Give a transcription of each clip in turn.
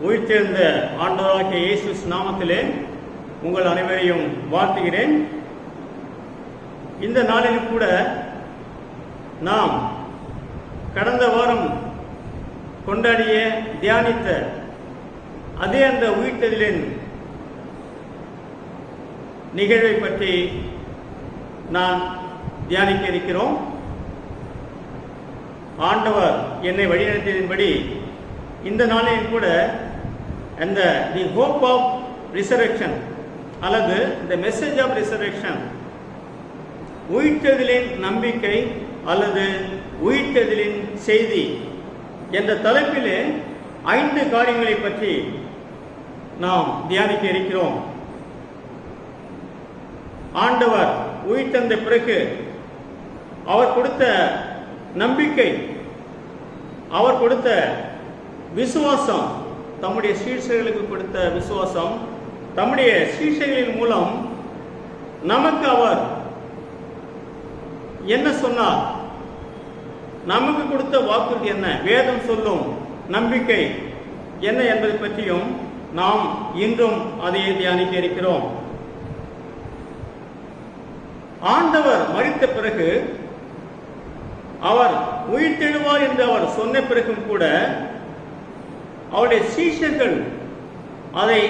உயிர்த்தெழுந்த ஆண்டவராகிய இயேசு நாமத்திலே உங்கள் அனைவரையும் வாழ்த்துகிறேன். இந்த நாளிலும் கூட நாம் கடந்த வாரம் கொண்டாடிய தியானித்த அதே அந்த உயிர்த்தெழுதலின் நிகழ்வை பற்றி நான் தியானிக்க இருக்கிறோம். ஆண்டவர் என்னை வழிநடத்தியதன்படி இந்த நாளில் கூட அந்த தி ஹோப் ஆஃப் ரிசர்வேக்ஷன் அல்லது த மெசேஜ் ஆஃப் ரிசர்வேக்ஷன், உயிர்த்தெழுதலின் நம்பிக்கை அல்லது உயிர்த்தெழுதலின் செய்தி என்ற தலைப்பிலே 5 காரியங்களை பற்றி நாம் தியானிக்க இருக்கிறோம். ஆண்டவர் உயிர்த்தெழுந்த பிறகு அவர் கொடுத்த நம்பிக்கை, அவர் கொடுத்த விசுவாசம், தம்முடைய சீஷர்களுக்கு கொடுத்த விசுவாசம், தம்முடைய சீஷர்களின் மூலம் நமக்கு அவர் என்ன சொன்னார், நமக்கு கொடுத்த வாக்குறுதி என்ன, வேதம் சொல்லும் நம்பிக்கை என்ன என்பதை பற்றியும் நாம் இன்றும் அதை தியானிக்க இருக்கிறோம். ஆண்டவர் மரித்த பிறகு அவர் உயிர்த்தெழுவார் என்று அவர் சொன்ன பிறகும் கூட அவருடைய சீஷர்கள் அதை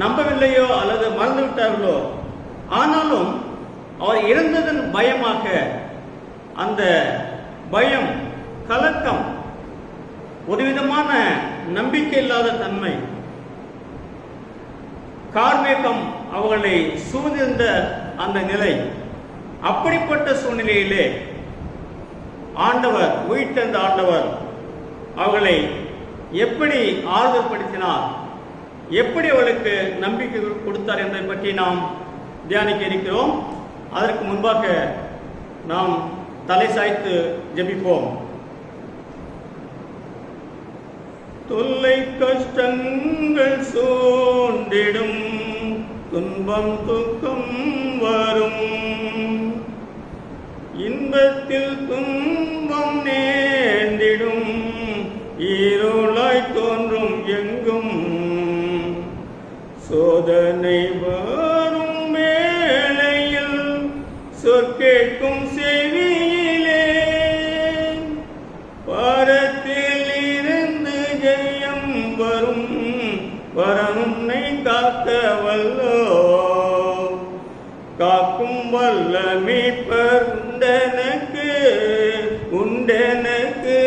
நம்பவில்லையோ அல்லது மறந்துவிட்டார்களோ, ஆனாலும் அவர் இறந்ததன் பயமாக அந்த பயம், கலக்கம், ஒரு விதமான நம்பிக்கை இல்லாத தன்மை, கார்மேகம் அவர்களை சூழ்ந்திருந்த அந்த நிலை, அப்படிப்பட்ட சூழ்நிலையிலே ஆண்டவர், உயிர்த்தெழுந்த ஆண்டவர் அவர்களை எப்படி ஆறுதல் படுத்தினார், எப்படி அவளுக்கு நம்பிக்கை கொடுத்தார் என்பதை பற்றி நாம் தியானிக்க இருக்கிறோம். அதற்கு முன்பாக நாம் தலை சாய்த்து ஜெபிப்போம். தொல்லை கஷ்டங்கள் சூழ்ந்திடும், துன்பம் துக்கம் வரும், இன்பத்தில் துன்பம் நேர்ந்திடும், இருளாய் தோன்றும் எங்கும், சோதனை வரும் வேளையில் சொற்கேட்கும் செவியிலே, பரத்தில் இருந்து ஜெயம் வரும், வரனுன்னை காக்க வல்லோ, காக்கும் வல்ல மீட்பர் உண்டெனக்கு, உண்டெனக்கு,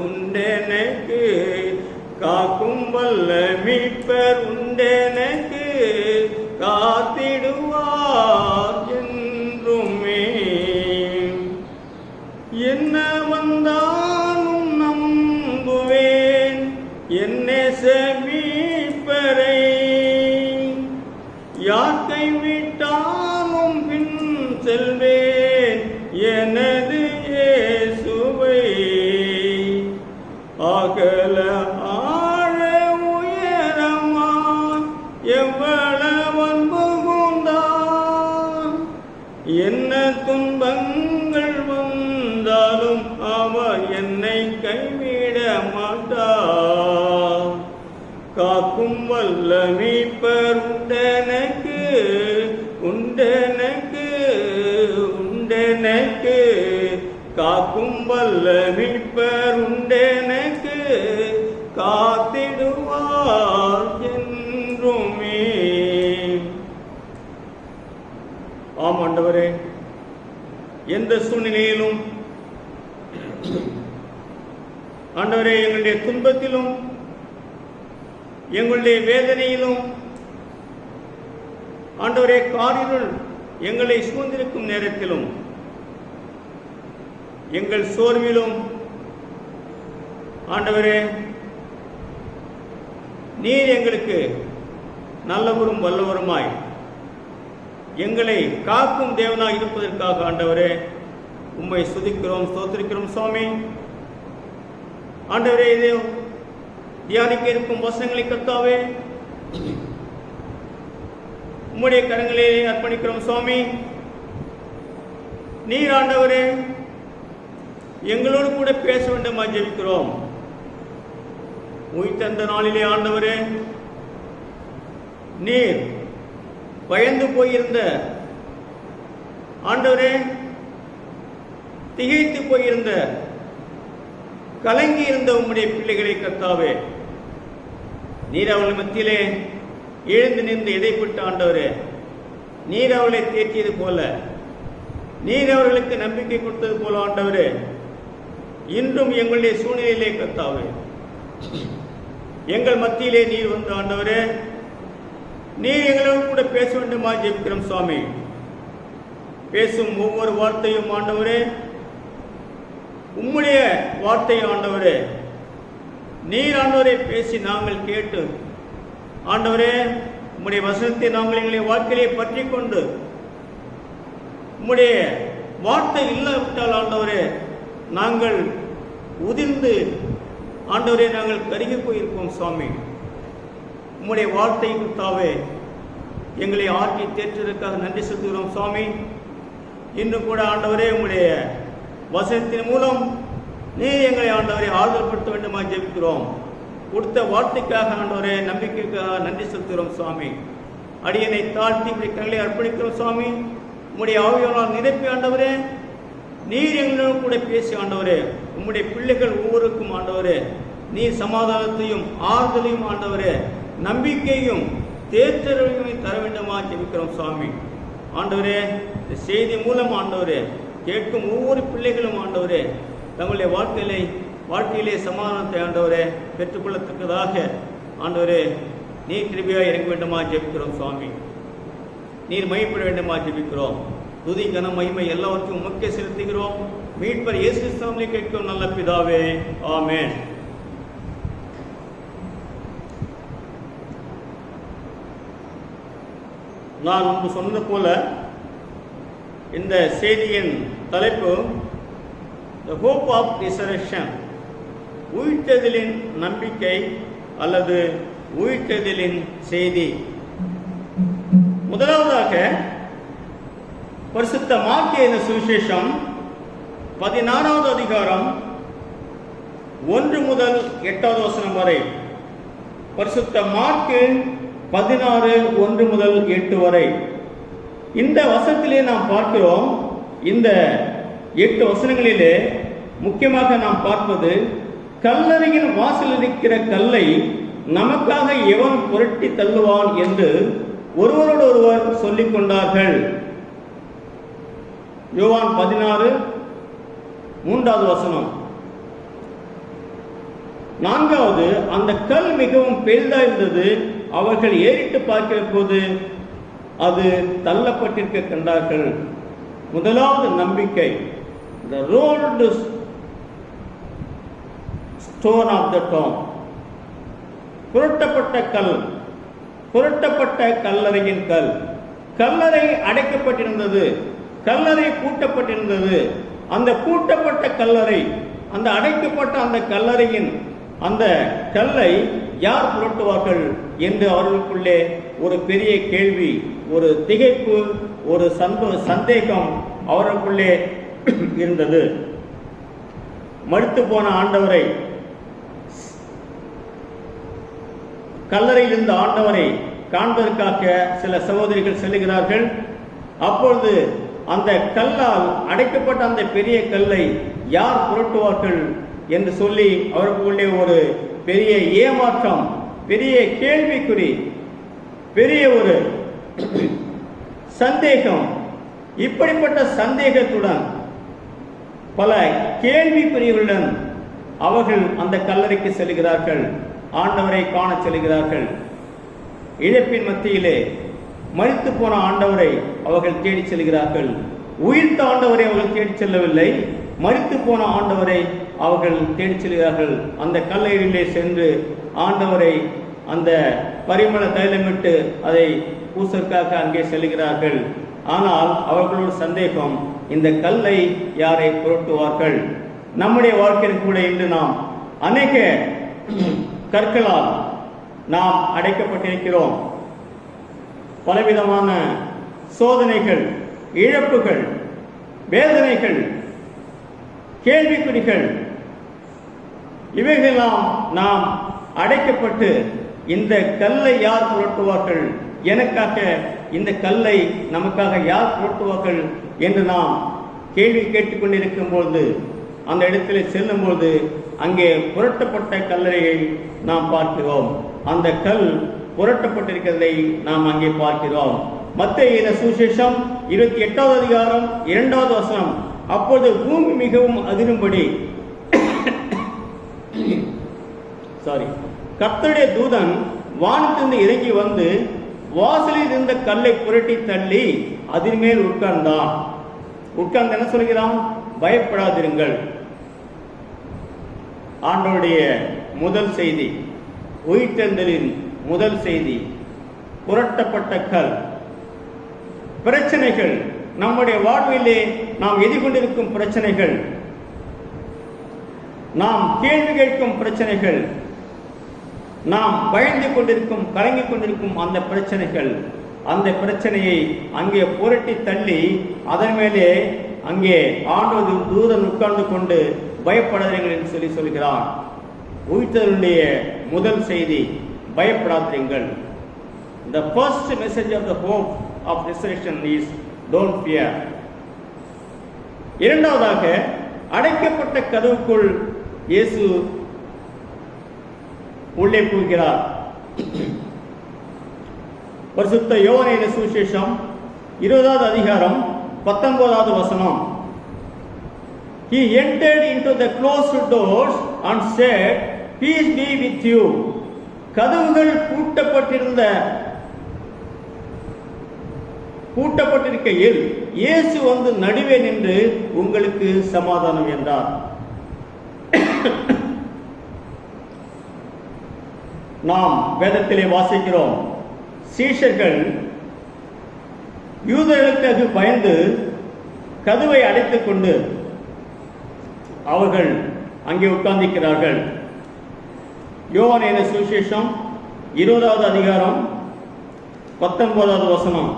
உண்டெனக்கு, காக்கும் வல்ல மீட்பர் உண்டெனக்கு, காத்திடுவார் என்றுமே. என்ன வந்தாலும் நம்புவேன் என்னை மீட்பரை, யார் கைவிட்டாலும் பின் செல்வேன் எனது இயேசுவை, அகல ஆழ உயரமாய் எவ்வளவு புகுந்தான், என்ன துன்பங்கள் வந்தாலும் அவர் என்னை கைவிட மாட்டார், காக்கும் வல்ல மீட்பர் உண்டெனக்கு, உண்டெனக்கு, உண்டெனக்கு, காக்கும் வல்ல மீட்பர் உண்டெனக்கு, காத்திடுவார் என்றுமே. ஆம் ஆண்டவரே, எந்த சூழ்நிலையிலும் ஆண்டவரே, எங்களுடைய துன்பத்திலும் எங்களுடைய வேதனையிலும் ஆண்டவரே, காரிருள் எங்களை சூழ்ந்திருக்கும் நேரத்திலும், எங்கள் சோர்விலும் ஆண்டவரே, நீர் எங்களுக்கு நல்லவரும் வல்லவருமாய் எங்களை காக்கும் தேவனாய் இருப்பதற்காக ஆண்டவரே உம்மை துதிக்கிறோம், ஸ்தோத்திரிக்கிறோம் சுவாமி. ஆண்டவரே, இது தியானிக்க இருக்கும் வசனங்களை கர்த்தாவே உம்முடைய கரங்களிலே அர்ப்பணிக்கிறோம் சுவாமி. நீர் ஆண்டவரே எங்களோடு கூட பேச வேண்டுமா ஜெபிக்கிறோம். உயிர்த்தெழுந்த நாளிலே ஆண்டவரே, நீர் பயந்து போயிருந்த ஆண்டவரே, திகைத்து போயிருந்த, கலங்கி இருந்த உம்முடைய பிள்ளைகளை கர்த்தாவே, நீர் அவர்கள் மத்தியிலே எழுந்து நின்று எதைப்பட்ட ஆண்டவரே, நீர் அவர்களை தேற்றியது போல, நீர் அவர்களுக்கு நம்பிக்கை கொடுத்தது போல ஆண்டவரே, இன்றும் எங்களுடைய சூழ்நிலையிலே கர்த்தாவே, எங்கள் மத்தியிலே நீர் வந்து ஆண்டவரே, நீர் எங்களோடு கூட பேச வேண்டுமா ஜெபிக்கிறோம் சுவாமி. பேசும் ஒவ்வொரு வார்த்தையும் ஆண்டவரே, உம்முடைய வார்த்தை ஆண்டவரே, நீர் ஆண்டவரே பேசி நாங்கள் கேட்டு ஆண்டவரே, உம்முடைய வசனத்தை நாங்கள் எங்களுடைய வாழ்க்கையிலே பற்றி கொண்டு, உம்முடைய வார்த்தை இல்லாவிட்டால் ஆண்டவரே நாங்கள் உதிர்ந்து ஆண்டவரே நாங்கள் கருகி போயிருப்போம் சுவாமி. உம்முடைய வார்த்தை கர்த்தாவே எங்களை ஆற்றி தேற்றுவதற்காக நன்றி செலுத்துகிறோம் சுவாமி. இன்னும் கூட ஆண்டவரே, உம்முடைய வசனத்தின் மூலம் நீர் எங்களை ஆண்டவரை ஆறுதல்படுத்த வேண்டுமா ஜெபிக்கிறோம். கொடுத்த வார்த்தைக்காக ஆண்டவரே, நம்பிக்கைக்காக நன்றி செலுத்துகிறோம் சுவாமி. அடியனை தாழ்த்தி இப்படி கண்களை அர்ப்பணிக்கிறோம் சுவாமி. உம்முடைய ஆவியானால் நிரப்பி ஆண்டவரே, நீர் எங்களோடு கூட பேசி ஆண்டவரே, உம்முடைய பிள்ளைகள் ஒவ்வொருக்கும் ஆண்டவரே நீர் சமாதானத்தையும் ஆறுதலையும் ஆண்டவரே நம்பிக்கையும் தேர்தலையும் தர வேண்டுமா ஜெபிக்கிறோம் சுவாமி. ஆண்டவரே, இந்த செய்தி மூலம் ஆண்டவரே கேட்கும் ஒவ்வொரு பிள்ளைகளும் ஆண்டவரே தங்களுடைய வாழ்க்கையிலே சமாதானத்தை ஆண்டவரே பெற்றுக்கொள்ளத்தக்கதாக ஆண்டவரே நீர் கிருபையாக இறங்க வேண்டுமா ஜெபிக்கிறோம் சுவாமி. நீர் மகிமைப்பட வேண்டுமா ஜெபிக்கிறோம். துதி கன மகிமை எல்லாவற்றையும் உமக்கே செலுத்துகிறோம். மீட்பர் இயேசு கிறிஸ்துவிலே கேட்கும் நல்ல பிதாவே, ஆமென். நான் முன்பு சொன்னது போல இந்த செய்தியின் தலைப்பு The Hope of Resurrection, உயிர்த்தெழுதலின் நம்பிக்கை அல்லது உயிர்த்தெழுதலின் செய்தி. முதலாவதாக பரிசுத்த மார்க்கு எழுதின சுவிசேஷம் 16வது அதிகாரம் 1 முதல் 8வது வசனம் வரை. பரிசுத்த மார்க்கு 16:1 முதல் 8 வரை. இந்த வசனத்திலே நாம் பார்க்கிறோம், இந்த 8 வசனங்களிலே முக்கியமாக நாம் பார்ப்பது, கல்லறையின் வாசல் இருக்கிற கல்லை நமக்காக எவன் புரட்டி தள்ளுவான் என்று ஒருவரோடு ஒருவர் சொல்லிக் கொண்டார்கள். யோவான் 16:3வது வசனம். 4வது, அந்த கல் மிகவும் பெரிதாக இருந்தது. அவர்கள் ஏறிட்டு பார்க்கிற போது அது தள்ளப்பட்டிருக்க கண்டார்கள். முதலாவது நம்பிக்கை, the rolled stone of the tomb, புரட்டப்பட்ட கல், புரட்டப்பட்ட கல்லறையின் கல். கல்லறை அடைக்கப்பட்டிருந்தது, கல்லறை பூட்டப்பட்டிருந்தது. அந்த பூட்டப்பட்ட கல்லறை, அந்த அடைக்கப்பட்ட அந்த கல்லறையின் அந்த கல்லை யார் புரட்டுவார்கள் என்று அவர்களுக்குள்ளே ஒரு பெரிய கேள்வி, ஒரு திகைப்பு, ஒரு சந்தேகம் அவர்களுக்குள்ளே இருந்தது. மரித்து போன ஆண்டவரை, கல்லறையில் இருந்த ஆண்டவரை காண்பதற்காக சில சகோதரிகள் செல்லுகிறார்கள். அப்பொழுது அந்த கல்லால் அடைக்கப்பட்ட அந்த பெரிய கல்லை யார் புரட்டுவார்கள் என்று சொல்லி அவர்களுக்குள்ளே ஒரு பெரிய ஏமாற்றம், பெரிய கேள்விக்குறி, பெரிய ஒரு சந்தேகம். இப்படிப்பட்ட சந்தேகத்துடன் பல கேள்விக்குறிகளுடன் அவர்கள் அந்த கல்லறைக்கு செல்கிறார்கள், ஆண்டவரை காண செல்கிறார்கள். இழப்பின் மத்தியிலே மரித்து போன ஆண்டவரை அவர்கள் தேடி செல்கிறார்கள். உயிர்த்த ஆண்டவரை அவர்கள் தேடி செல்லவில்லை, மரித்து போன ஆண்டவரை அவர்கள் தேடி செல்கிறார்கள். அந்த கல்லறையிலே சென்று ஆண்டவரை அந்த பரிமள தைலமிட்டு அதை பூசற்காக அங்கே செல்கிறார்கள். ஆனால் அவர்களோட சந்தேகம், இந்த கல்லை யாரை புரட்டுவார்கள்? நம்முடைய வாழ்க்கையில் கூட இன்று நாம் அநேக கற்களால் நாம் அடைக்கப்பட்டிருக்கிறோம். பலவிதமான சோதனைகள், இழப்புகள், வேதனைகள், கேள்விக்குறிகள், இவைகளெல்லாம் நாம் அடைக்கப்பட்டு இந்த கல்லை யார் புரட்டுவார்கள், எனக்காக இந்த கல்லை நமக்காக யார் புரட்டுவார்கள் என்று நாம் கேள்வி கேட்டுக்கொண்டிருக்கும் பொழுது, அந்த இடத்துல செல்லும்போது அங்கே புரட்டப்பட்ட கல்லறையை நாம் பார்க்கிறோம். அந்த கல் புரட்டப்பட்டிருக்கிறதை நாம் அங்கே பார்க்கிறோம். மத்தேயு சுவிசேஷம் 28வது அதிகாரம் 2வது வசனம், அப்பொழுது பூமி மிகவும் அதிரும்படி கர்த்தருடைய தூதன் வானத்திலிருந்து இறங்கி வந்து வாசலில் இருந்த கல்லை புரட்டி தள்ளி அதன் மேல் உட்கார்ந்தான். உட்கார்ந்து என்ன சொல்கிறான்? பயப்படாதிருங்கள். ஆண்டவருடைய முதல் செய்தி, உயிர்த்தெழுதலின் முதல் செய்தி, புரட்டப்பட்ட கல். பிரச்சனைகள், நம்முடைய வாழ்விலே நாம் எதிர்கொண்டிருக்கும் பிரச்சனைகள், நாம் கேள்வி கேட்கும் பிரச்சனைகள், நாம் பயந்து கொண்டிருக்கும் கலங்கிக் கொண்டிருக்கும் அந்த பிரச்சனைகள், அந்த பிரச்சனையை அங்கே புரட்டி தள்ளி அதன் மேலே அங்கே ஆண்டவர் தூதன் உட்கார்ந்து கொண்டு பயப்படாதீர்கள் என்று சொல்கிறான். உயிர்த்தெழுதலுடைய முதல் செய்தி, பயப்படாதீர்கள். The first message of the hope of resurrection is don't fear. இரண்டாவதாக, அடைக்கப்பட்ட கதவுக்குள் இயேசு உள்ளே போகிறார். பரிசுத்த யோவானின் சுவிசேஷம் 20வது அதிகாரம் 19வது வசனம், He entered into the closed doors and said, Peace be with you. கதவுகள் பூட்டப்பட்டிருக்கையில் இயேசு வந்து நடுவே நின்று உங்களுக்கு சமாதானம் என்றார். நாம் வேதத்திலே வாசிக்கிறோம், சீஷர்கள் யூதர்களுக்கு பயந்து கதவை அடைத்துக் கொண்டு அவர்கள் அங்கே உட்கார்ந்திருக்கிறார்கள். யோவானின் சுவிசேஷம் 20வது அதிகாரம் 19வது வசனம்,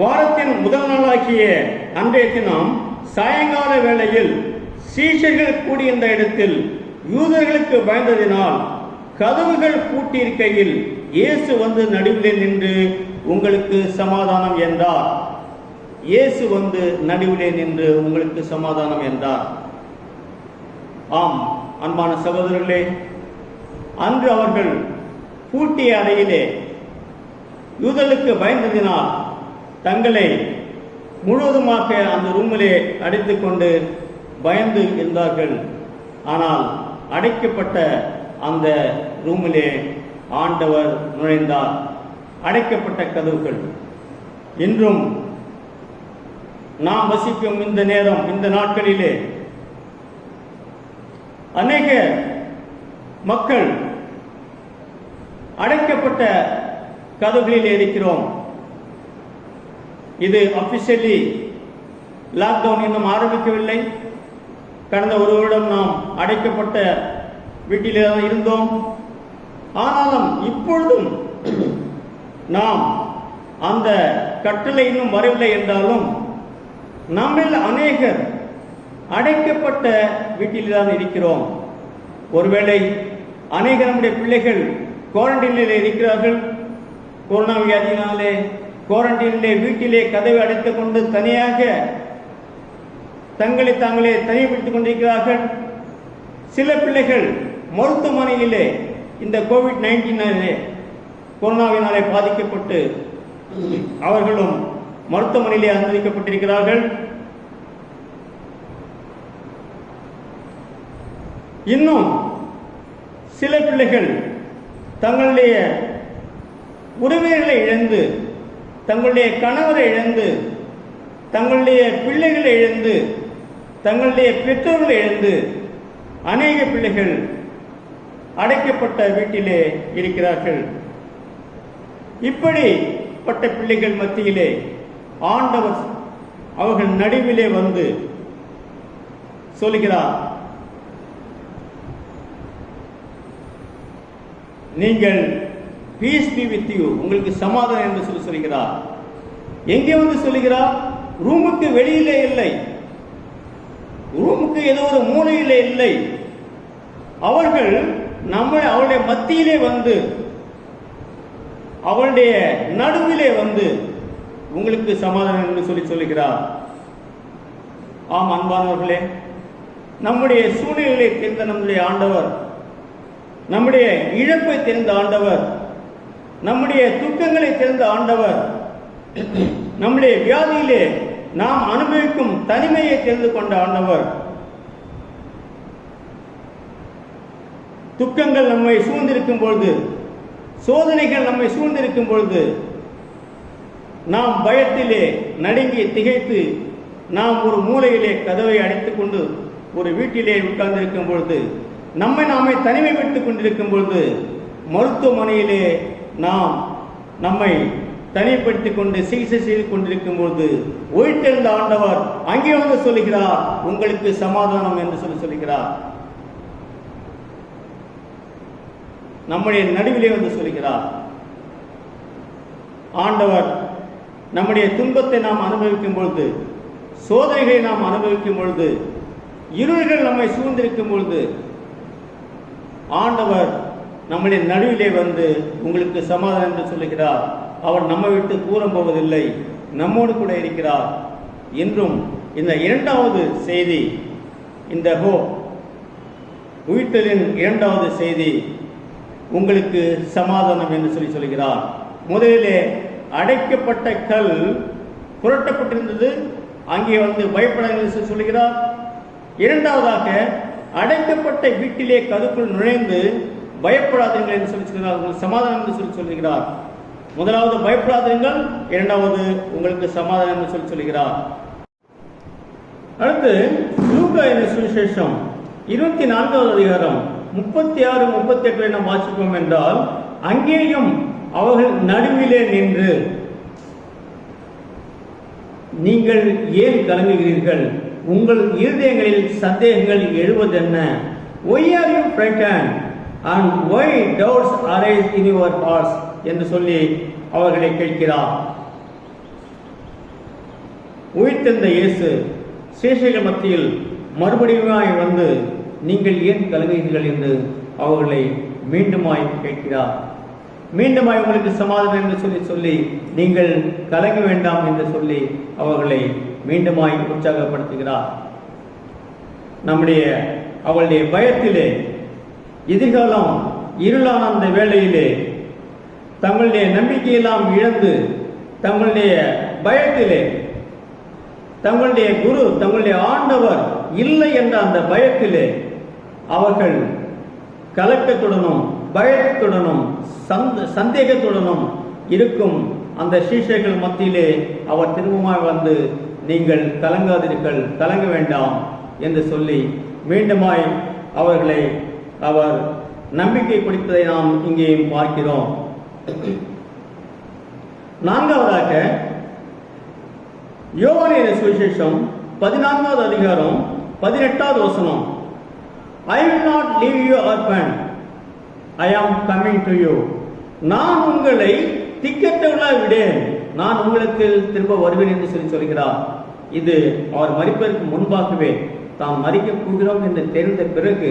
வாரத்தின் முதல் நாளாகிய அன்றைய தினம் சாயங்கால வேளையில் சீஷர்கள் கூடியிருந்த இடத்தில் யூதர்களுக்கு பயந்ததினால் கதவுகள் பூட்டியிருக்கையில் இயேசு வந்து நடுவிலே நின்று உங்களுக்கு சமாதானம் என்றார். இயேசு வந்து நடுவிலே நின்று உங்களுக்கு சமாதானம் என்றார். ஆம் அன்பான சகோதரர்களே, அன்று அவர்கள் பூட்டிய அறையிலே யூதர்களுக்கு பயந்ததினால் தங்களை முழுவதுமாக அந்த ரூமிலே அடைத்துக் கொண்டு பயந்து இருந்தார்கள். ஆனால் அடைக்கப்பட்ட அந்த ரூமிலே ஆண்டவர் நுழைந்தார். அடைக்கப்பட்ட கதவுகள். இன்றும் நாம் வசிக்கும் இந்த நேரம், இந்த நாட்களிலே அநேக மக்கள் அடைக்கப்பட்ட கதவுகளிலே இருக்கிறோம். இது அபிஷியலி லாக்டவுன் இன்னும் ஆரம்பிக்கவில்லை. கடந்த ஒரு வருடம் நாம் அடைக்கப்பட்ட வீட்டிலே தான் இருந்தோம். ஆனாலும் இப்பொழுதும் நாம் அந்த கட்டளை இன்னும் வரவில்லை என்றாலும் நம்மில் அநேகர் அடைக்கப்பட்ட வீட்டில் தான் இருக்கிறோம். ஒருவேளை அநேக நம்முடைய பிள்ளைகள் குவாரண்டைனில் இருக்கிறார்கள். கொரோனா வியாதியினாலே குவாரண்டைனிலே வீட்டிலே கதவை அடைத்துக் கொண்டு தனியாக தங்களை தாங்களே தனிமைப்படுத்திக் கொண்டிருக்கிறார்கள். சில பிள்ளைகள் மருத்துவமனையிலே இந்த COVID-19 கொரோனாவினாலே பாதிக்கப்பட்டு அவர்களும் மருத்துவமனையிலே அனுமதிக்கப்பட்டிருக்கிறார்கள். இன்னும் சில பிள்ளைகள் தங்களுடைய உறவினர்களை இழந்து, தங்களுடைய கணவரை இழந்து, தங்களுடைய பிள்ளைகளை இழந்து, தங்களுடைய பெற்றோர்களை இழந்து அநேக பிள்ளைகள் அடைக்கப்பட்ட வீட்டிலே இருக்கிறார்கள். இப்படிப்பட்ட பிள்ளைகள் மத்தியிலே ஆண்டவர் அவர்கள் நடுவிலே வந்து சொல்கிறார், நீங்கள் பீஸ் பி வித் யூ, உங்களுக்கு சமாதானம் என்று சொல்கிறார். எங்கே வந்து சொல்லுகிறார்? ரூமுக்கு வெளியிலே இல்லை, ரூமுக்கு ஏதோ ஒரு மூலையிலே இல்லை. அவர்கள் அவளுடைய மத்தியிலே வந்து, அவளுடைய நடுவிலே வந்து உங்களுக்கு சமாதானம் என்று சொல்லுகிறார். ஆம் அன்பானவர்களே, நம்முடைய சூழ்நிலையை தெரிந்த நம்முடைய ஆண்டவர், நம்முடைய இழப்பை தெரிந்த ஆண்டவர், நம்முடைய துக்கங்களை தெரிந்த ஆண்டவர், நம்முடைய வியாதியிலே நாம் அனுபவிக்கும் தனிமையை தெரிந்து கொண்ட ஆண்டவர், துக்கங்கள் நம்மை சூழ்ந்திருக்கும் பொழுது, சோதனைகள் நம்மை சூழ்ந்திருக்கும் பொழுது, நாம் பயத்திலே நடுங்கி திகைத்து நாம் ஒரு மூலையிலே கதவை அடைத்துக் கொண்டு ஒரு வீட்டிலே உட்கார்ந்திருக்கும் பொழுது, நம்மை நாமே தனிமைப்பட்டுக் கொண்டிருக்கும் பொழுது, மருத்துவமனையிலே நாம் நம்மை தனிப்படுத்திக் கொண்டு சிகிச்சை செய்து கொண்டிருக்கும் பொழுது உயிர்த்தெழுந்த ஆண்டவர் அங்கே வந்து சொல்லுகிறார், உங்களுக்கு சமாதானம் என்று சொல்லுகிறார். நம்முடைய நடுவிலே வந்து சொல்லுகிறார். ஆண்டவர் நம்முடைய துன்பத்தை நாம் அனுபவிக்கும் பொழுது, சோதனைகளை நாம் அனுபவிக்கும் பொழுது, இருள்கள் நம்மை சூழ்ந்திருக்கும் பொழுது, ஆண்டவர் நம்முடைய நடுவிலே வந்து உங்களுக்கு சமாதானம் என்று சொல்லுகிறார். அவர் நம்மை விட்டு தூரம் போவதில்லை, நம்மோடு கூட இருக்கிறார் என்றும் இந்த இரண்டாவது செய்தி, இந்த உயிர்த்தலின் இரண்டாவது செய்தி உங்களுக்கு சமாதானம் என்று சொல்லுகிறார். முதலிலே அடைக்கப்பட்ட கல் புரட்டப்பட்டிருந்தது, அங்கே வந்து பயப்படாதீர்கள் சொல்லுகிறார். இரண்டாவதாக அடைக்கப்பட்ட வீட்டிலே கதுக்குள் நுழைந்து பயப்படாதீர்கள் என்று சொல்லுகிறார், சமாதானம் என்று சொல்லுகிறார். முதலாவது பயப்படாதீர்கள், இரண்டாவது உங்களுக்கு சமாதானம் என்று சொல்லுகிறார். அடுத்து லூக்கா என்ற சுவிசேஷம் 24வது அதிகாரம் 36, 38 நாம் வாசிப்போம் என்றால், அங்கேயும் அவர்கள் நடுவிலே நின்று, நீங்கள் ஏன் கலங்குகிறீர்கள்? உங்கள் இருதயங்களில் சந்தேகங்கள் எழுவதென்ன? Why are you frightened and why doubts arise in your hearts என்று சொல்லி அவர்களை கேட்கிறார். உயிர்த்தெழுந்த இயேசு சீஷர்கள் மத்தியில் மறுபடியுமாய் வந்து, நீங்கள் ஏன் கலங்குகிறீர்கள் என்று அவர்களை மீண்டுமாய் கேட்கிறார். மீண்டுமாய் உங்களுக்கு சமாதானம் என்று சொல்லி நீங்கள் கலங்க வேண்டாம் என்று சொல்லி அவர்களை மீண்டுமாய் உற்சாகப்படுத்துகிறார். அவளுடைய பயத்திலே, எதிர்காலம் இருளான அந்த வேளையிலே தங்களுடைய நம்பிக்கையெல்லாம் இழந்து, தங்களுடைய பயத்திலே தங்களுடைய குரு, தங்களுடைய ஆண்டவர் இல்லை என்ற அந்த பயத்திலே அவர்கள் கலக்கத்துடனும் பயத்துடனும் சந்தேகத்துடனும் இருக்கும் அந்த சீஷர்கள் மத்தியிலே அவர் திரும்பமாய் வந்து, நீங்கள் கலங்காதீர்கள், கலங்க வேண்டாம் என்று சொல்லி மீண்டுமாய் அவர்களை அவர் நம்பிக்கை கொடுத்ததை நாம் இங்கேயும் பார்க்கிறோம். நான்காவதாக யோவானின் சுவிசேஷம் 14வது அதிகாரம் 18வது வசனம், I will not leave you orphan, I am coming to you. நான் உங்களை திக்கற்றவர்களாய் விடேன், நான் உங்களுக்கு திரும்ப வருவேன் என்று சொல்கிறார். இது அவர் மரிப்பதற்கு முன்பாகவே தாம் மரிக்கப் போகிறோம் என்று தெரிந்த பிறகு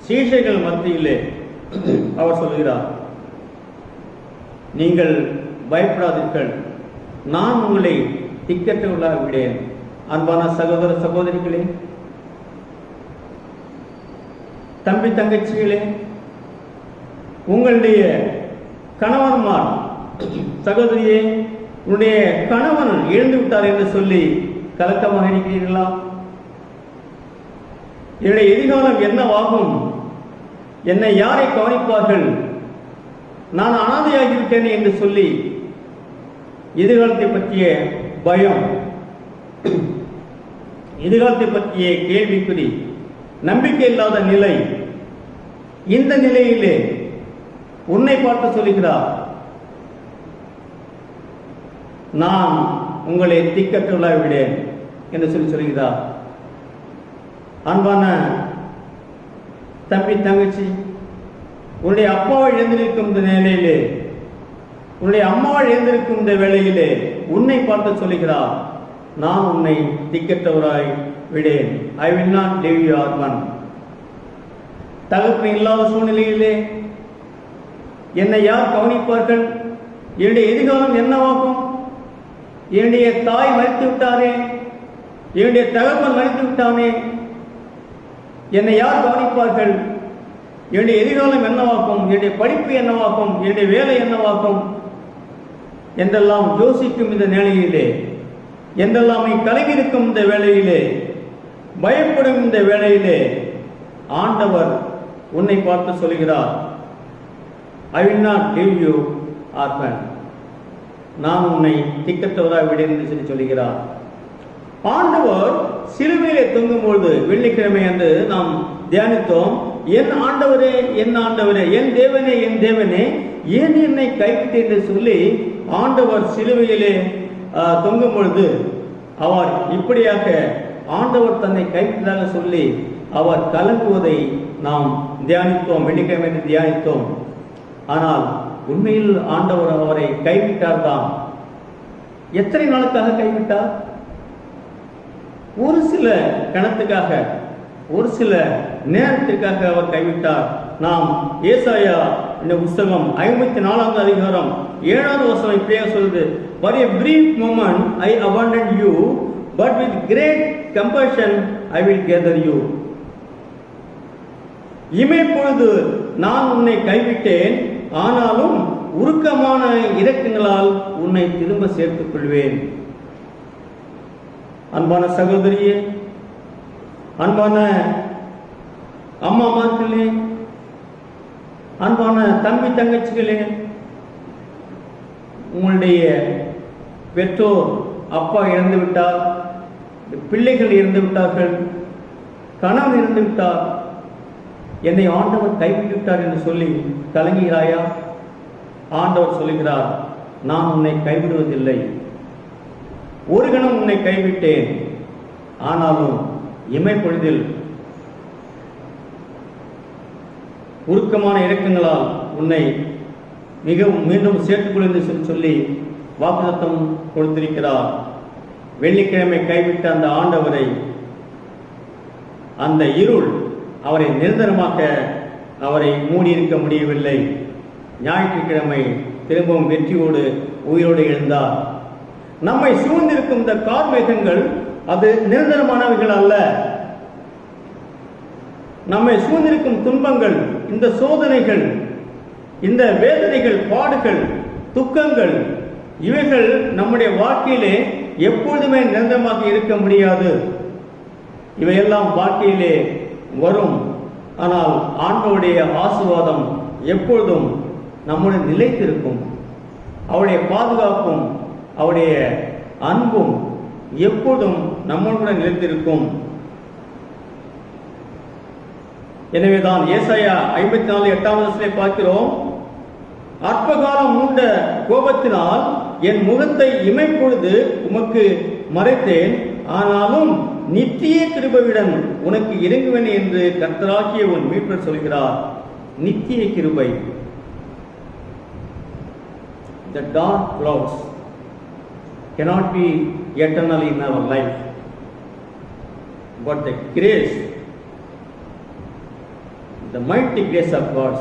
சீஷர்கள் மத்தியிலே அவர் சொல்கிறார், நீங்கள் பயப்படாதீர்கள், நான் உங்களை திக்கற்றவர்களாக விடேன். அன்பான சகோதர சகோதரிகளே, தம்பி தங்கச்சிகளே, உங்களுடைய கணவன்மார், சகோதரியே, உன்னுடைய கணவன் இழந்து விட்டார் என்று சொல்லி கலக்கமாக இருக்கிறீர்களா? என்னுடைய எதிர்காலம் என்னவாகும்? என்னை யாரை கவனிப்பார்கள்? நான் அனாதையாகிவிட்டேன் என்று சொல்லி எதிர்காலத்தை பற்றிய பயம், எதிர்காலத்தை பற்றிய கேள்விக்குறி, நம்பிக்கை இல்லாத நிலை, இந்த நிலையிலே உன்னை பார்த்து சொல்லுகிறார், நான் உங்களை திக்கற்றவர்களாக விடேன் என்று சொல்கிறார். அன்பான தம்பி தங்கச்சி, உன்னுடைய அப்பாவை இழந்திருக்கும் இந்த நிலையிலே உன்னுடைய அம்மாள் எழுந்திருக்கும் இந்த வேளையிலே உன்னை பார்த்து சொல்லுகிறார், நான் உன்னை திக்கற்றவராய் விடேன். I will not leave you orphan. தகப்பன் இல்லாத சூழ்நிலையிலே என்னை யார் கவனிப்பார்கள்? என்னுடைய எதிர்காலம் என்னவாகும்? என்னுடைய தாய் மறித்து விட்டாரே, என்னுடைய தகப்பன் மறித்து விட்டானே, என்னை யார் கவனிப்பார்கள்? என்னுடைய எதிர்காலம் என்னவாகும்? என்னுடைய படிப்பு என்னவாகும்? என்னுடைய வேலை என்னவாகும் என்றெல்லாம் யோசிக்கும் இந்த நிலையிலே, என்றெல்லாமே கலங்கியிருக்கும் இந்த வேளையிலே, பயப்படும் இந்த வேளையிலே ஆண்டவர் உன்னை பார்த்து சொல்கிறார், ஐ will not leave you orphan. நான் உன்னை திக்கற்றவராக விடேன் என்று சொல்லி சொல்கிறார். ஆண்டவர் சிலுவையிலே தொங்கும்பொழுது வெள்ளிக்கிழமை அன்று நாம் தியானித்தோம், என் ஆண்டவரே, என் ஆண்டவரே, என் தேவனே, என் தேவனே, ஏன் என்னை கைவிட்டு என்று சொல்லி ஆண்டவர் சிலுவையிலே தொங்கும் பொழுது அவர் இப்படியாக ஆண்டவர் தன்னை கைவிட்டதாக சொல்லி அவர் கலங்குவதை நாம் தியானித்தோம், வெள்ளிக்கிழமை தியானித்தோம். ஆனால் உண்மையில் ஆண்டவர் அவரை கைவிட்டார் தான். எத்தனை நாளுக்காக கைவிட்டார்? ஒரு சில கணத்துக்காக, ஒரு சில நேரத்திற்காக அவர் கைவிட்டார். நாம் ஏசாயா இந்த புஸ்தகம் 54 அதிகாரம் 7வது வசனம் இப்படியாக சொல்லுது, for a brief moment I abandoned you, but with great compassion I will gather you. இமைப்பொழுது நான் உன்னை கைவிட்டேன், ஆனாலும் உருக்கமான இரக்கங்களால் உன்னை திரும்ப சேர்த்துக் கொள்வேன். அன்பான சகோதரியே, அன்பான அம்மாமார்களே, அன்பான தம்பி தங்கச்சிகளே, உங்களுடைய பெற்றோர் அப்பா இறந்து விட்டார், பிள்ளைகள் இறந்து விட்டார்கள், கணவன் இறந்து விட்டார், என்னை ஆண்டவர் கைவிட்டு விட்டார் என்று சொல்லி கலங்குகிறாயா? ஆண்டவர் சொல்லுகிறார், நான் உன்னை கைவிடுவதில்லை. ஒரு கணம் உன்னை கைவிட்டேன், ஆனாலும் இமைப்பொழுதில் உருக்கமான இரக்கங்களால் உன்னை மிகவும் மீண்டும் சேர்த்துக்கொள் என்று சொல்லி வாக்குத்தத்தம் கொடுத்திருக்கிறார். வெள்ளிக்கிழமை கைவிட்ட அந்த ஆண்டவரை, அந்த இருள் அவரை நிரந்தரமாக அவரை மூடியிருக்க முடியவில்லை. ஞாயிற்றுக்கிழமை திரும்பவும் வெற்றியோடு உயிரோடு எழுந்தார். நம்மை சூழ்ந்திருக்கும் இந்த கார்மேகங்கள் அது நிரந்தரமானவைகள் அல்ல. நம்மை சூழ்ந்திருக்கும் துன்பங்கள், இந்த சோதனைகள், இந்த வேதனைகள், பாடுகள், துக்கங்கள், இவைகள் நம்முடைய வாழ்க்கையிலே எப்பொழுதுமே நிரந்தரமாக இருக்க முடியாது. இவையெல்லாம் வாழ்க்கையிலே வரும். ஆனால் ஆண்டவருடைய ஆசீர்வாதம் எப்பொழுதும் நம்முடைய நிலைத்திருக்கும். அவருடைய பாதுகாப்பும் அவருடைய அன்பும் எப்போதும் நம்மோடு நிலைத்திருக்கும். எனவேதான் ஏசாயா 54:8 பார்க்கிறோம், அற்பகாலம் மூண்ட கோபத்தினால் என் முகத்தை இமைப்பொழுது உமக்கு மறைத்தேன், ஆனாலும் நித்திய கிருபையுடன் உனக்கு இறங்குவேன் என்று கர்த்தராகிய உன் மீட்பர் சொல்கிறார். நித்திய கிருபை. The dark clouds cannot be eternal in our life, but the grace, the mighty grace of God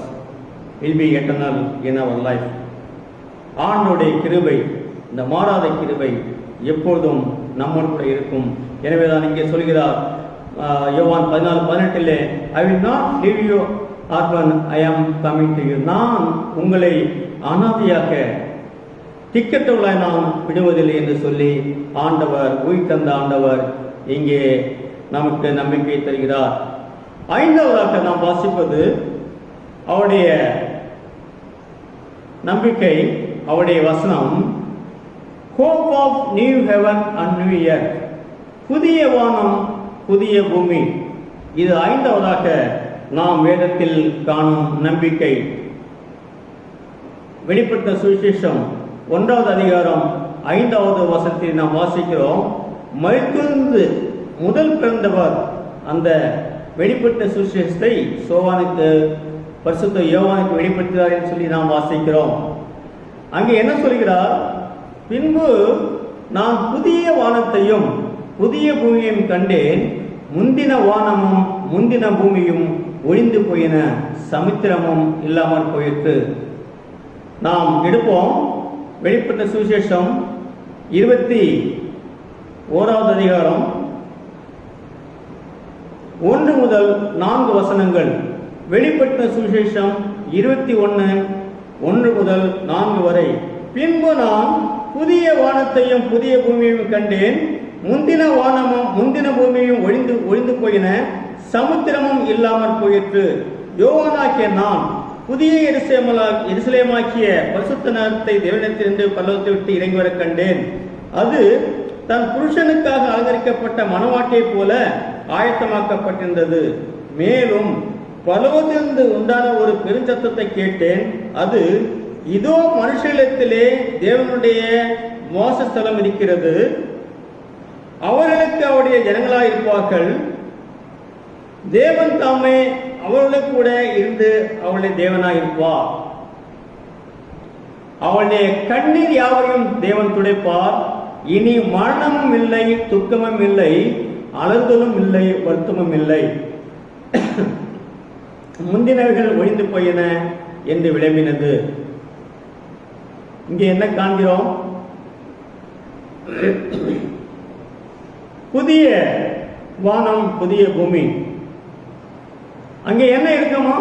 will be eternal in our life. ஆண்டவருடைய கிருபை, இந்த மாறாத கிருபை எப்பொழுதும் நம்மோடு கூட இருக்கும். எனவேதான் இங்கே சொல்கிறார் யோவான் 14:18, I will not leave you orphan, I am coming to you. நான் உங்களை அனாதையாக திக்கற்றவர்களாய் நான் விடுவதில்லை என்று சொல்லி ஆண்டவர், உயிர் தந்த ஆண்டவர் இங்கே நமக்கு நம்பிக்கை தருகிறார். 5வதாக நாம் வாசிப்பது அவருடைய நம்பிக்கை, அவருடைய வசனம், hope of new heaven and new earth, புதிய வானம் புதிய பூமி. இது 5வதாக நாம் வேதத்தில் காணும் நம்பிக்கை. வெளிப்பட்ட சுவிசேஷம் 1வது அதிகாரம் 5வது வசனத்தில் நாம் வாசிக்கிறோம், மரித்தெழுந்து முதல் பிறந்தவர். அந்த வெளிப்பட்ட சுவிசேஷத்தை பரிசுத்த யோவானுக்கு வெளிப்படுத்துகிறார் என்று சொல்லி நாம் வாசிக்கிறோம். அங்கே என்ன சொல்கிறார்? பின்பு நான் புதிய வானத்தையும் புதிய பூமியையும் கண்டேன், முந்தின வானமும் முந்தின பூமியும் ஒழிந்து போயின, சமுத்திரமும் இல்லாமல் போயிற்று. நாம் எடுப்போம் வெளிப்பட்ட சுவிசேஷம் 21வது அதிகாரம் 1 முதல் 4 வசனங்கள். வெளிப்பட்ட சுவிசேஷம் 21:1 முதல் 4 வரை. பின்பு நான் புதிய வானத்தையும் புதிய பூமியையும் கண்டேன், முந்தின வானமும் முந்தின பூமியும் ஒழிந்து போயின, சமுத்திரமும் இல்லாமல் போயிற்று. யோவானாகிய நான் புதிய எருசலேமாக்கிய பரிசுத்த நகரத்தை தேவனிடத்திலிருந்து பரலோகத்தை விட்டு இறங்கி வர கண்டேன். அது தன் புருஷனுக்காக அலங்கரிக்கப்பட்ட மணவாட்டியைப் போல ஆயத்தமாக்கப்பட்டிருந்தது. மேலும் பரலோகத்திலிருந்து உண்டான ஒரு பெருஞ்சத்தத்தை கேட்டேன். அது, இதோ மனுஷனிடத்திலே தேவனுடைய வாசஸ்தலம் இருக்கிறது, அவர்களுக்கு அவருடைய ஜனங்களாயிருப்பார்கள், தேவன் தாமே அவர்களுக்கு கூட இருந்து அவளுடைய தேவனாயிருப்பார். அவளுடைய கண்ணீர் யாவையும் தேவன் துடைப்பார். இனி மரணமும் இல்லை, துக்கமும் இல்லை, அலறுதலும் இல்லை, வருத்தமும் இல்லை, முந்தினவர்கள் ஒழிந்து போயின என்று விளம்பினது. இங்கே என்ன காண்கிறோம்? புதிய வானம் புதிய பூமி. அங்கே என்ன இருக்குமா?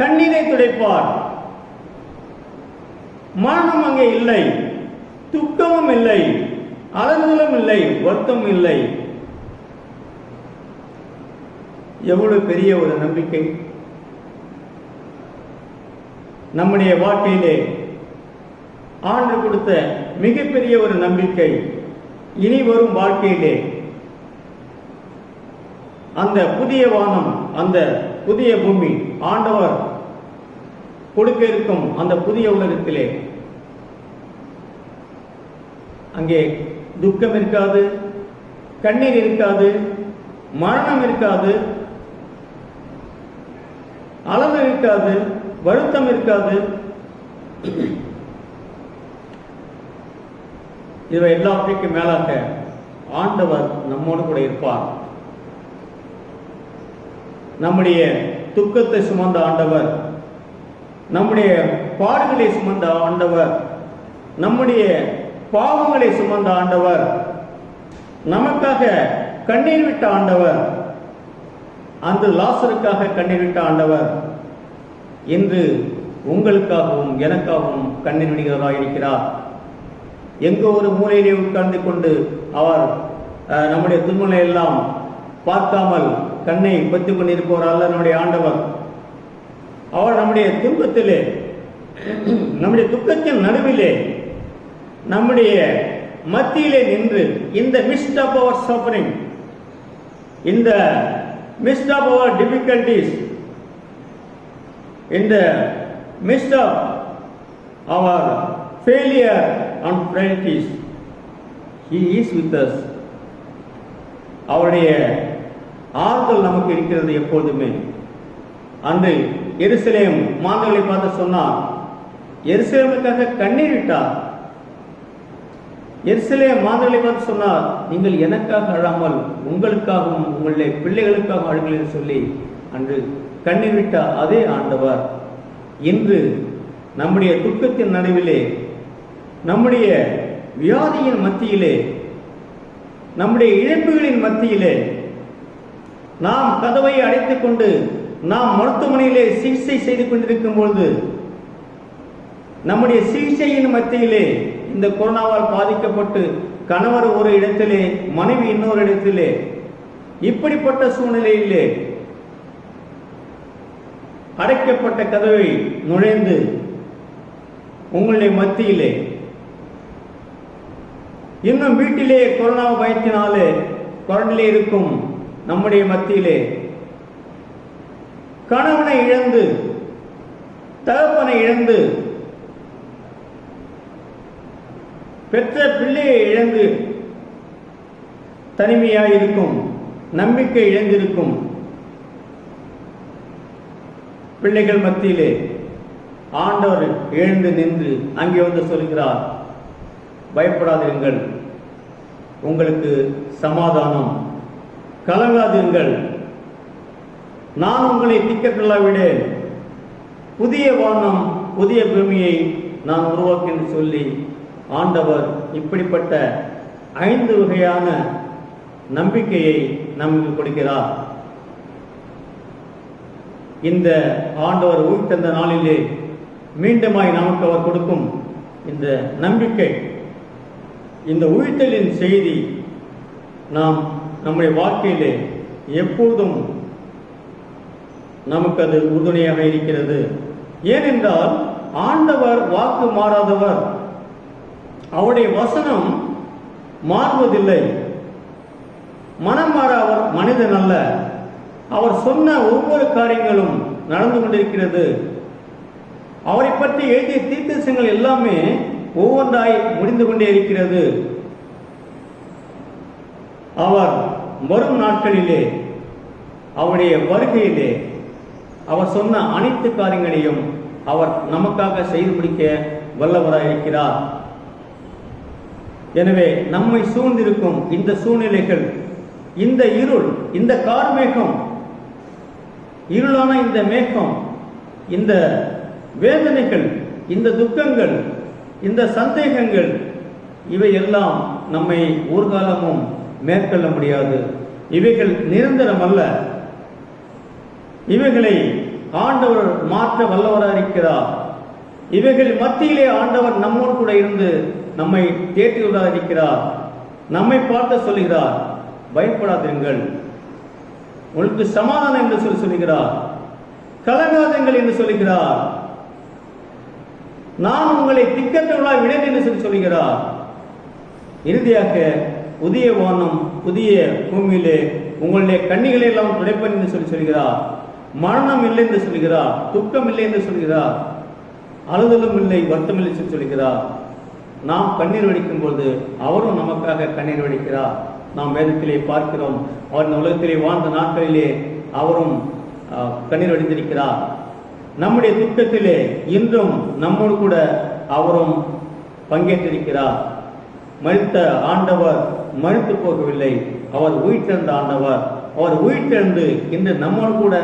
கண்ணீரை துடைப்பார். மரணம் அங்கே இல்லை, துக்கமும் இல்லை, அலறுதலும் இல்லை, வருத்தமும் இல்லை. எவ்வளவு பெரிய ஒரு நம்பிக்கை! நம்முடைய வாழ்க்கையிலே ஆண்டவர் கொடுத்த மிகப்பெரிய ஒரு நம்பிக்கை. இனி வரும் வாழ்க்கையிலே அந்த புதிய வானம், அந்த புதிய பூமி, ஆண்டவர் கொடுக்க இருக்கும் அந்த புதிய உலகத்திலே அங்கே துக்கம் இருக்காது, கண்ணீர் இருக்காது, மரணம் இருக்காது, அளவு இருக்காது, வருத்தம் இருக்காது. இவை எல்லாவற்றுக்கும் மேலாக ஆண்டவர் நம்மோடு கூட இருப்பார். நம்முடைய துக்கத்தை சுமந்த ஆண்டவர், நம்முடைய பாடுகளை சுமந்த ஆண்டவர், நம்முடைய பாவங்களை சுமந்த ஆண்டவர், நமக்காக கண்ணீர் விட்ட ஆண்டவர், அந்த லாசருக்காக கண்ணீர் விட்ட ஆண்டவர் இன்று உங்களுக்காகவும் எனக்காகவும் கண்ணீர் விடுகிறவராக இருக்கிறார். எங்கோ ஒரு மூலையிலே உட்கார்ந்து கொண்டு அவர் நம்முடைய துன்பங்களை எல்லாம் பார்க்காமல் கண்ணை பற்றிக் கொண்டிருப்பவர் அல்ல நம்முடைய ஆண்டவர். அவர் நம்முடைய துன்பத்திலே, நம்முடைய துக்கத்தின் நடுவிலே, நம்முடைய மத்தியிலே நின்று, இந்த midst of our suffering, in the midst of our difficulties, in the midst of our failure and frailties, he is with us. அவருடைய ஆறுதல் நமக்கு இருக்கிறது எப்போதுமே. அன்று எருசலேம் மாந்தர்களை பார்த்து சொன்னார், எருசலேமுக்காக கண்ணீர் விட்டார். எருசலேம் மாந்தர்களை பார்த்து சொன்னார், நீங்கள் எனக்காக அழாமல் உங்களுக்காகவும் உங்களுடைய பிள்ளைகளுக்காக அழுங்கள் என்று சொல்லி அன்று கண்ணீர் விட்டார். அதே ஆண்டவர் இன்று நம்முடைய துக்கத்தின் நடுவிலே, நம்முடைய வியாதியின் மத்தியிலே, நம்முடைய இழப்புகளின் மத்தியிலே, நாம் கதவை அடைத்துக் கொண்டு நாம் மருத்துவமனையிலே சிகிச்சை செய்து கொண்டிருக்கும் பொழுது, நம்முடைய சிகிச்சையின் மத்தியிலே இந்த கொரோனாவால் பாதிக்கப்பட்டு கணவர் ஒரு இடத்திலே, மனைவி இன்னொரு இடத்திலே, இப்படிப்பட்ட சூழ்நிலையிலே அடைக்கப்பட்ட கதவை நுழைந்து உங்களுடைய மத்தியிலே, இன்னும் வீட்டிலே கொரோனா பயத்தினாலே குரண்டிலே இருக்கும் நம்முடைய மத்தியிலே, கணவனை இழந்து, தகப்பனை இழந்து, பெற்ற பிள்ளையை இழந்து தனிமையாயிருக்கும், நம்பிக்கை இழந்திருக்கும் பிள்ளைகள் மத்தியிலே ஆண்டவர் எழுந்து நின்று அங்கே வந்து சொல்கிறார், பயப்படாதீர்கள், உங்களுக்கு சமாதானம், கலங்காதீர்கள், நான் உங்களை திக்கற்றலாவிடேன், புதிய வானம் புதிய பூமியை நான் உருவாக்கின்னு சொல்லி ஆண்டவர் இப்படிப்பட்ட 5 வகையான நம்பிக்கையை நமக்கு கொடுக்கிறார். இந்த ஆண்டவர் உயிர்த்தெழுந்த நாளிலே மீண்டுமாய் நமக்கு அவர் கொடுக்கும் இந்த நம்பிக்கை, இந்த உயிர்த்தெழுதலின் செய்தி நாம் நம்முடைய வாழ்க்கையிலே எப்போதும் நமக்கு அது உறுதுணையாக இருக்கிறது. ஏனென்றால் ஆண்டவர் வாக்கு மாறாதவர், அவருடைய வசனம் மாறுவதில்லை. மனம் மாற அவர் மனிதன் அல்ல. அவர் சொன்ன ஒவ்வொரு காரியங்களும் நடந்து கொண்டிருக்கிறது. அவரை பற்றி எழுதிய தீர்க்கதரிசனங்கள் எல்லாமே ஒவ்வொன்றாய் முடிந்து கொண்டே இருக்கிறது. அவர் வரும் நாட்களிலே, அவருடைய வருகையிலே அவர் சொன்ன அனைத்து காரியங்களையும் அவர் நமக்காக செய்து முடிக்க வல்லவராக இருக்கிறார். எனவே நம்மை சூழ்ந்திருக்கும் இந்த சூழ்நிலைகள், இந்த இருள், இந்த கார்மேகம், இருளான இந்த மேகம், இந்த வேதனைகள், இந்த துக்கங்கள், இந்த சந்தேகங்கள், இவையெல்லாம் நம்மை ஒரு காலமும் மேற்கொள்ள முடியாது. இவைகள் நிரந்தரம் அல்ல. இவைகளை ஆண்டவர் மாற்ற வல்லவராக இருக்கிறார். இவைகள் மத்தியிலே ஆண்டவர் நம்மோடு கூட இருந்து நம்மை தேற்றுவதாக இருக்கிறார். நம்மை பார்த்து சொல்கிறார், பயப்படாதீர்கள், உங்களுக்கு சமாதானம் என்று சொல்லுகிறார், கலங்காதீர்கள் என்று சொல்லுகிறார், நான் உங்களை திக்கற்றவர்களாய் விடேன் என்று சொல்லுகிறார். இறுதியாக புதிய வானம் புதிய பூமியிலே உங்களுடைய கண்ணிகளை எல்லாம் துடைப்பேன் என்று சொல்கிறார். மரணம் இல்லை என்று சொல்கிறார், துக்கம் இல்லை என்று சொல்கிறார், அழுதலும் இல்லை, வருத்தம் இல்லை என்று சொல்கிறார். நாம் கண்ணீர் வடிக்கும் போது அவரும் நமக்காக கண்ணீர் வடிக்கிறார். நாம் வேதத்திலே பார்க்கிறோம், அவர் இந்த உலகத்திலே வாழ்ந்த நாட்களிலே அவரும் கண்ணீர் வடித்திருக்கிறார். நம்முடைய துக்கத்திலே இன்றும் நம்மோடு கூட அவரும் பங்கேற்றிருக்கிறார். மரித்த ஆண்டவர் மரித்து போகவில்லை, அவர் உயிர்த்தெழுந்த ஆண்டவர். அவர் உயிர்த்தெழுந்து இன்று நம்மோடு கூட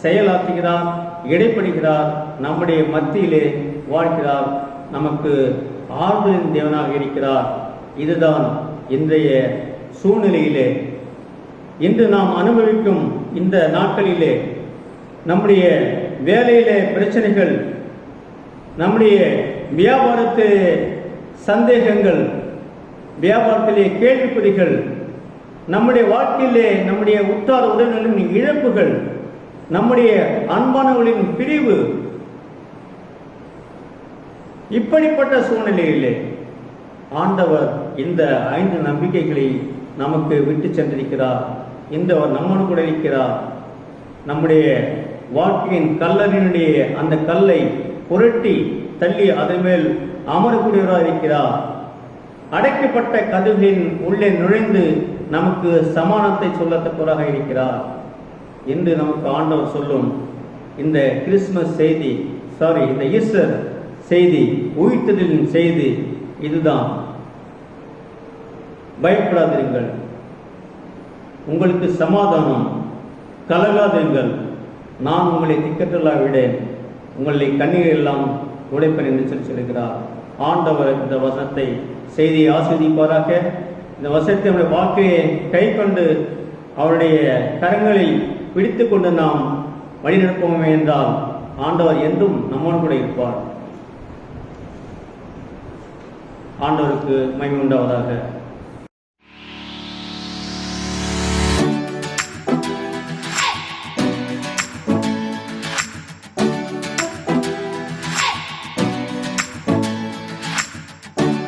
செயலாற்றுகிறார், இடைப்படுகிறார், நம்முடைய மத்தியிலே வாழ்கிறார், நமக்கு ஆறுதலின் தேவனாக இருக்கிறார். இதுதான் இன்றைய சூழ்நிலையிலே, இன்று நாம் அனுபவிக்கும் இந்த நாட்களிலே நம்முடைய வேலையிலே பிரச்சனைகள், நம்முடைய வியாபாரத்திலே சந்தேகங்கள், வியாபாரத்திலே கேள்விக்குறிகள், நம்முடைய வாழ்க்கையிலே நம்முடைய உற்றார் உறவினர்களின் இழப்புகள், நம்முடைய அன்பானவர்களின் பிரிவு, இப்படிப்பட்ட சூழ்நிலையிலே ஆண்டவர் இந்த 5 நம்பிக்கைகளை நமக்கு விட்டு சென்றிருக்கிறார். இந்த நம்மோடு கூட இருக்கிறார். நம்முடைய வாழ்க்கையின் கல்லறினுடைய அந்த கல்லை புரட்டி தள்ளி அதன் மேல் அமரக்கூடியவராக இருக்கிறார். அடைக்கப்பட்ட கதவுகளின் உள்ளே நுழைந்து நமக்கு சமானத்தை சொல்லத்தக்கவராக இருக்கிறார். இன்று நமக்கு ஆண்டவர் சொல்லும் இந்த கிறிஸ்துமஸ் செய்தி, இந்த ஈஸ்டர் செய்தி, உயிர்த்தெழுதலின் செய்தி இதுதான். பயப்படாதீர்கள், உங்களுக்கு சமாதானம், கலங்காதீர்கள், நான் உங்களை திக்கற்றலாக விடேன், உங்களை கண்ணீர் எல்லாம் உடைப்பேன் என்று சொல்கிறார். ஆண்டவர் இந்த வசனத்தை செய்தியை ஆஸ்வதிப்பாராக. இந்த வசனத்தை நம்முடைய வாழ்க்கையை கை கொண்டு அவருடைய கரங்களை பிடித்து கொண்டு நாம் வழிநடப்போமே என்றால் ஆண்டவர் என்றும் நம்மோடு கூட இருப்பார். ஆண்டவருக்கு மகிமை உண்டாவதாக.